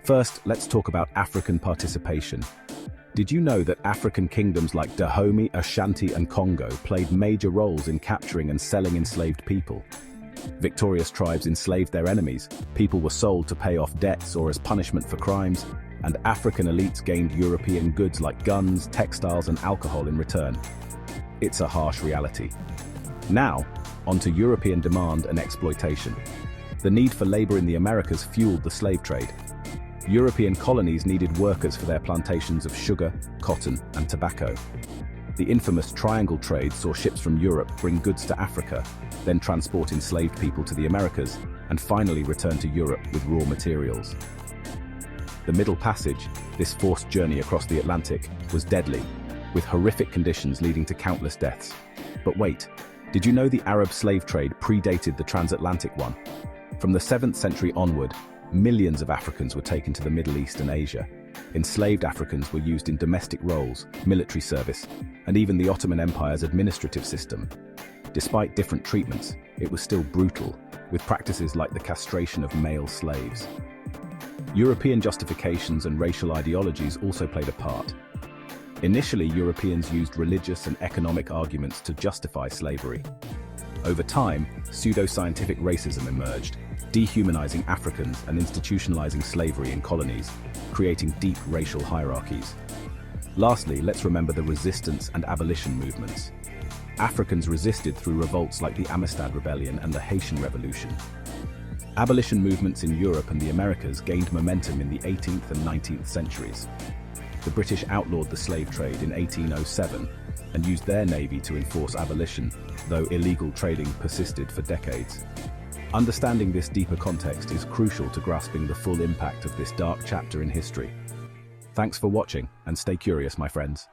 First, let's talk about African participation. Did you know that African kingdoms like Dahomey, Ashanti, and Congo played major roles in capturing and selling enslaved people? Victorious tribes enslaved their enemies, people were sold to pay off debts or as punishment for crimes, and African elites gained European goods like guns, textiles, and alcohol in return. It's a harsh reality. Now, onto European demand and exploitation. The need for labor in the Americas fueled the slave trade. European colonies needed workers for their plantations of sugar, cotton, and tobacco. The infamous Triangle Trade saw ships from Europe bring goods to Africa, then transport enslaved people to the Americas, and finally return to Europe with raw materials. The Middle Passage, this forced journey across the Atlantic, was deadly, with horrific conditions leading to countless deaths. But wait, did you know the Arab slave trade predated the transatlantic one? From the 7th century onward, millions of Africans were taken to the Middle East and Asia. Enslaved Africans were used in domestic roles, military service, and even the Ottoman Empire's administrative system. Despite different treatments, it was still brutal, with practices like the castration of male slaves. European justifications and racial ideologies also played a part. Initially, Europeans used religious and economic arguments to justify slavery. Over time, pseudo-scientific racism emerged, dehumanizing Africans and institutionalizing slavery in colonies, creating deep racial hierarchies. Lastly, let's remember the resistance and abolition movements. Africans resisted through revolts like the Amistad Rebellion and the Haitian Revolution. Abolition movements in Europe and the Americas gained momentum in the 18th and 19th centuries. The British outlawed the slave trade in 1807 and used their navy to enforce abolition, though illegal trading persisted for decades. Understanding this deeper context is crucial to grasping the full impact of this dark chapter in history. Thanks for watching, and stay curious, my friends.